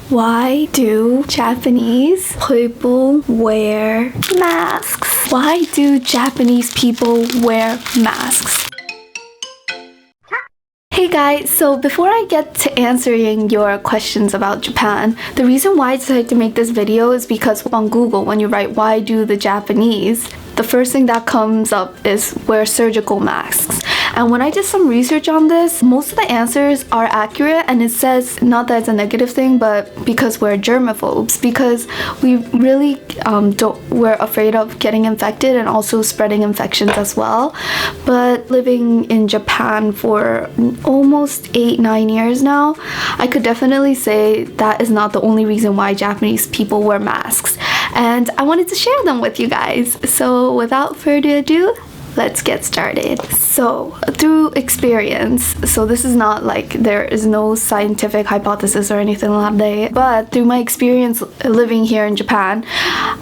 Why do Japanese people wear masks? Why do Japanese people wear masks? Hey guys, so before I get to answering your questions about Japan, the reason why I decided to make this video is because on Google, when you write why do the Japanese, the first thing that comes up is wear surgical masks. And when I did some research on this, most of the answers are accurate, and it says not that it's a negative thing, but because we're germaphobes, because we really we're afraid of getting infected and also spreading infections as well. But living in Japan for almost 8-9 years now, I could definitely say that is not the only reason why Japanese people wear masks. And I wanted to share them with you guys. So without further ado, let's get started. So through experience, so this is not like there is no scientific hypothesis or anything like that, but through my experience living here in Japan,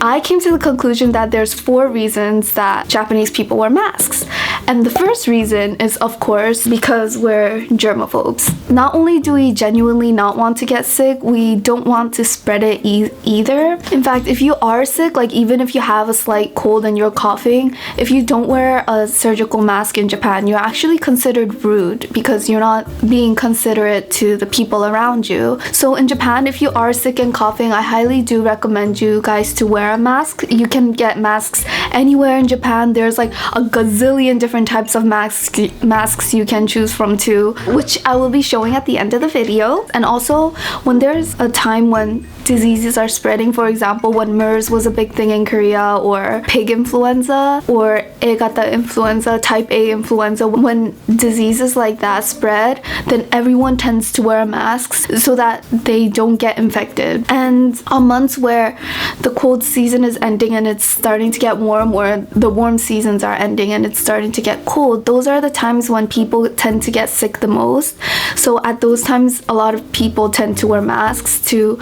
I came to the conclusion that there's 4 reasons that Japanese people wear masks. And the first reason is, of course, because we're germaphobes. Not only do we genuinely not want to get sick, we don't want to spread it either. In fact, if you are sick, like even if you have a slight cold and you're coughing, if you don't wear a surgical mask in Japan, you're actually considered rude because you're not being considerate to the people around you. So in Japan, if you are sick and coughing, I highly do recommend you guys to wear a mask. You can get masks anywhere in Japan. There's like a gazillion different types of masks you can choose from too, which I will be showing at the end of the video. And also, when there's a time when diseases are spreading, for example, when MERS was a big thing in Korea, or pig influenza, or A-gata influenza, type A influenza, when diseases like that spread, then everyone tends to wear masks so that they don't get infected. And on months where the cold season is ending and it's starting to get warm, or the warm seasons are ending and it's starting to get cold, those are the times when people tend to get sick the most. So at those times, a lot of people tend to wear masks to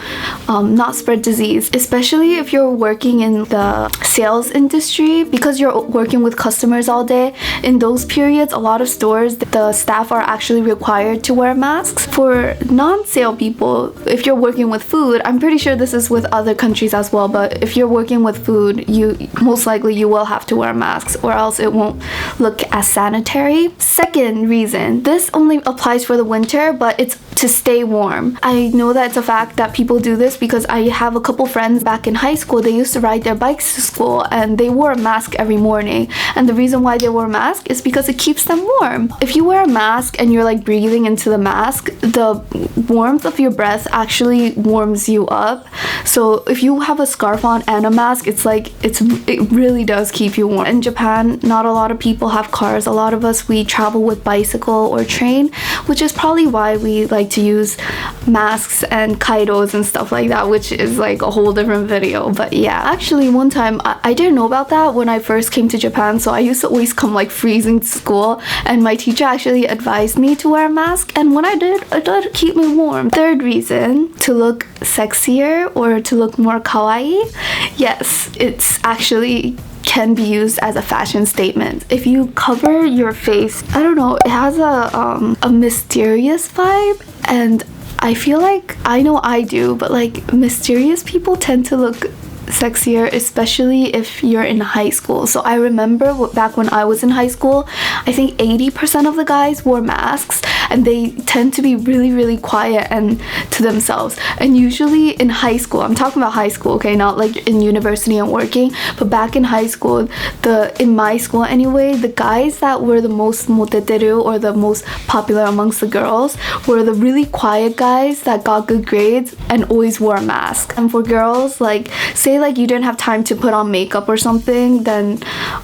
not spread disease, especially if you're working in the sales industry, because you're working with customers all day. In those periods, a lot of stores, the staff are actually required to wear masks. For non-sale people, if you're working with food, I'm pretty sure this is with other countries as well, but if you're working with food, you most likely you will have to wear masks, or else it won't look as sanitary. Second reason, this only applies for the winter, but it's to stay warm. I know that it's a fact that people do this because I have a couple friends back in high school. They used to ride their bikes to school and they wore a mask every morning. And the reason why they wore a mask is because it keeps them warm. If you wear a mask and you're like breathing into the mask, the warmth of your breath actually warms you up. So if you have a scarf on and a mask, it's like it really does keep you warm. In Japan, not a lot of people have cars. A lot of us, we travel with bicycle or train, which is probably why we like to use masks and kaidos and stuff like that, which is like a whole different video. But yeah, actually one time I didn't know about that when I first came to Japan, so I used to always come like freezing to school, and my teacher actually advised me to wear a mask, and when I did, it did keep me warm. Third reason, to look sexier or to look more kawaii. Yes, it's actually can be used as a fashion statement. If you cover your face, I don't know, it has a mysterious vibe, and I feel like, I know I do, but like mysterious people tend to look sexier, especially if you're in high school. So I remember back when I was in high school, I think 80% of the guys wore masks, and they tend to be really, really quiet and to themselves. And usually in high school, I'm talking about high school, okay, not like in university and working, but back in high school, in my school anyway, the guys that were the most moteteru, or the most popular amongst the girls, were the really quiet guys that got good grades and always wore a mask. And for girls, like say like you didn't have time to put on makeup or something, then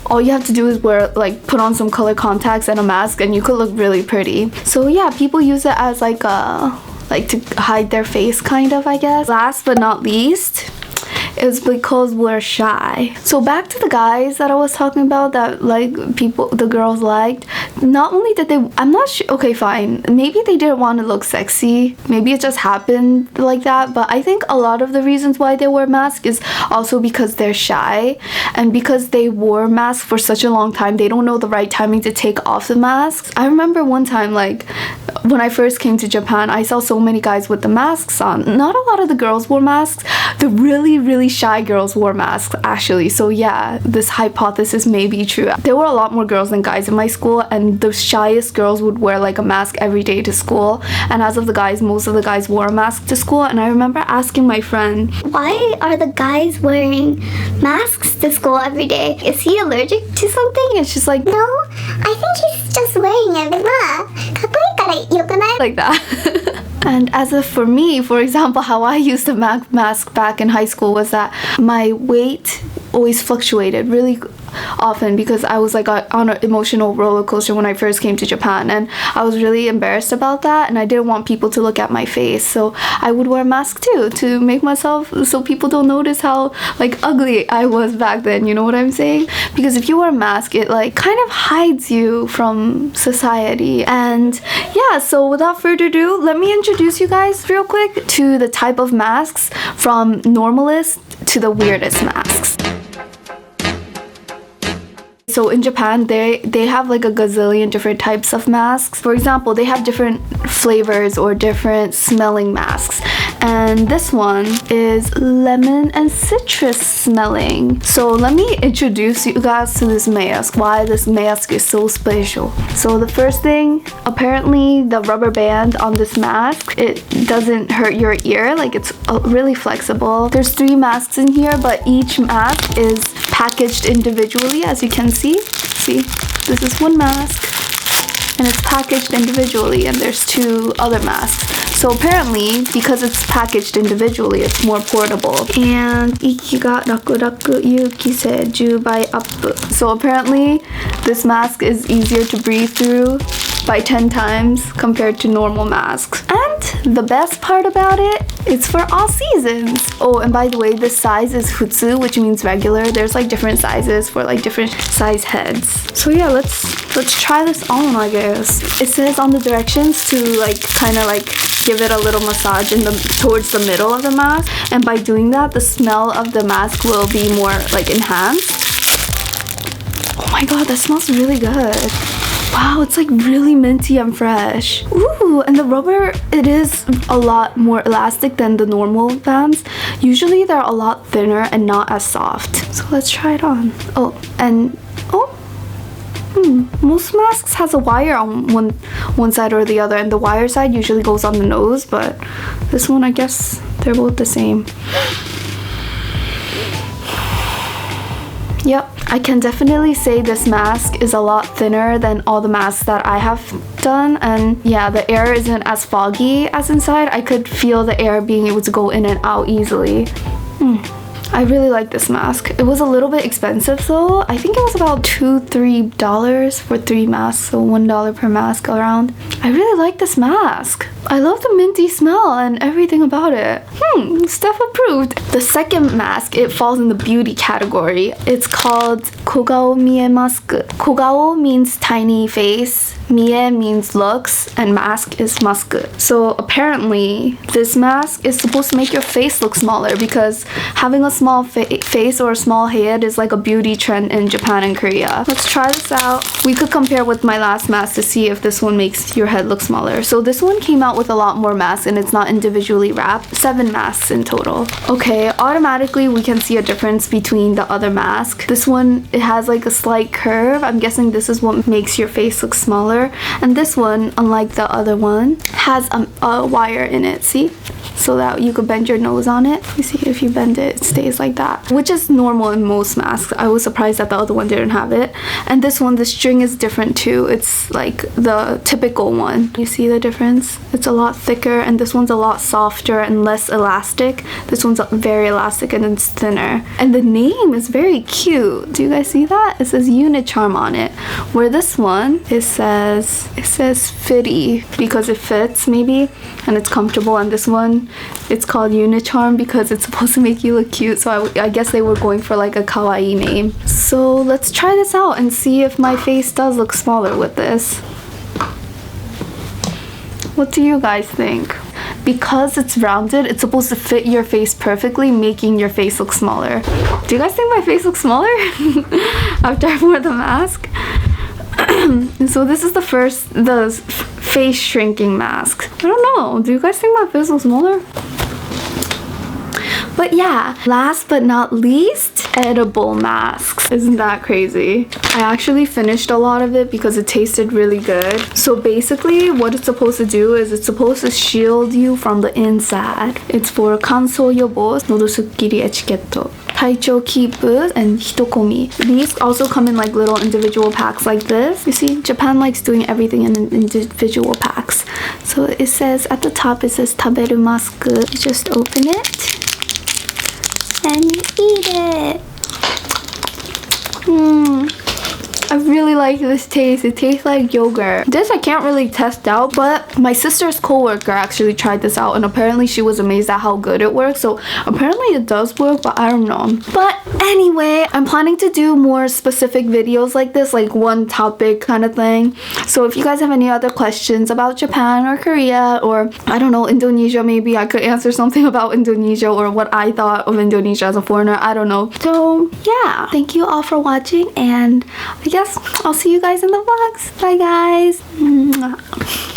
all you have to do is put on some color contacts and a mask, and you could look really pretty. So yeah, people use it as like to hide their face kind of, I guess. Last but not least, is because we're shy. So back to the guys that I was talking about that like the girls liked. Not only did they, I'm not sure, okay fine, maybe they didn't want to look sexy, maybe it just happened like that, but I think a lot of the reasons why they wear masks is also because they're shy, and because they wore masks for such a long time, they don't know the right timing to take off the masks. I remember one time, like when I first came to Japan, I saw so many guys with the masks on. Not a lot of the girls wore masks. The really, really shy girls wore masks, actually. So yeah, this hypothesis may be true. There were a lot more girls than guys in my school, and the shyest girls would wear like a mask every day to school. And as of the guys, most of the guys wore a mask to school. And I remember asking my friend, why are the guys wearing masks to school every day? Is he allergic to something? and she's like, No, I think he's just wearing it. like that. And as if for me, for example, how I used the mask back in high school was that my weight always fluctuated really often because I was like on an emotional roller coaster when I first came to Japan, and I was really embarrassed about that, and I didn't want people to look at my face, so I would wear a mask too to make myself so people don't notice how like ugly I was back then, you know what I'm saying? Because if you wear a mask, it like kind of hides you from society. And yeah, so without further ado, let me introduce you guys real quick to the type of masks, from normalist to the weirdest masks. So in Japan, they have like a gazillion different types of masks. For example, they have different flavors or different smelling masks. And this one is lemon and citrus smelling. So let me introduce you guys to this mask, why this mask is so special. So the first thing, apparently the rubber band on this mask, it doesn't hurt your ear, like it's really flexible. There's 3 masks in here, but each mask is packaged individually, as you can see. See, this is one mask and it's packaged individually, and there's 2 other masks. So apparently, because it's packaged individually, it's more portable. And iki ga raku raku yukise 10 bai up. So apparently, this mask is easier to breathe through by 10 times compared to normal masks. And the best part about it, it's for all seasons. Oh, and by the way, this size is futsu, which means regular. There's like different sizes for like different size heads. So yeah, let's try this on, I guess. It says on the directions to like kind of like give it a little massage towards the middle of the mask, and by doing that, the smell of the mask will be more like enhanced. Oh my god, that smells really good. Wow, it's like really minty and fresh. Ooh, and the rubber, it is a lot more elastic than the normal bands. Usually they're a lot thinner and not as soft. So let's try it on. Most masks has a wire on one side or the other, and the wire side usually goes on the nose, but this one, I guess they're both the same. Yep, I can definitely say this mask is a lot thinner than all the masks that I have done, and yeah, the air isn't as foggy as inside. I could feel the air being able to go in and out easily. I really like this mask. It was a little bit expensive though. I think it was about $2-3 for 3 masks, so $1 per mask around. I really like this mask. I love the minty smell and everything about it. Steph approved. The second mask, it falls in the beauty category. It's called Kogao Mie mask. Kogao means tiny face, Mie means looks, and mask is mask. So apparently this mask is supposed to make your face look smaller, because having a small face or a small head is like a beauty trend in Japan and Korea. Let's try this out. We could compare with my last mask to see if this one makes your head look smaller. So this one came out with a lot more masks, and it's not individually wrapped. 7 masks in total. Okay, automatically we can see a difference between the other mask. This one, it has like a slight curve. I'm guessing this is what makes your face look smaller. And this one, unlike the other one, has a wire in it, see? So that you could bend your nose on it. You see, if you bend it, it stays like that, which is normal in most masks. I was surprised that the other one didn't have it. And this one, the string is different too. It's like the typical one. You see the difference? It's a lot thicker, and this one's a lot softer and less elastic. This one's very elastic and it's thinner. And the name is very cute. Do you guys see that? It says Unicharm on it. Where this one, it says Fitty, because it fits maybe and it's comfortable. And this one, it's called Unicharm because it's supposed to make you look cute. So I guess they were going for like a kawaii name. So let's try this out and see if my face does look smaller with this. What do you guys think? Because it's rounded, it's supposed to fit your face perfectly, making your face look smaller. Do you guys think my face looks smaller after I wore the mask? So this is the face shrinking mask. I don't know. Do you guys think my face is smaller? But yeah, last but not least, edible masks. Isn't that crazy? I actually finished a lot of it because it tasted really good. So basically, what it's supposed to do is it's supposed to shield you from the inside. It's for kanso yobo, nodo sukkiri etiquette, taichou kipu, and hitokomi. These also come in like little individual packs like this. You see, Japan likes doing everything in individual packs. So it says at the top, it says taberu mask. You just open it and you eat it. I really like this taste. It tastes like yogurt. This I can't really test out, but my sister's coworker actually tried this out and apparently she was amazed at how good it works. So apparently it does work, but I don't know. But anyway, I'm planning to do more specific videos like this, like one topic kind of thing. So if you guys have any other questions about Japan or Korea, or I don't know, Indonesia, maybe I could answer something about Indonesia or what I thought of Indonesia as a foreigner. I don't know. So yeah, thank you all for watching, and I guess I'll see you guys in the vlogs. Bye guys.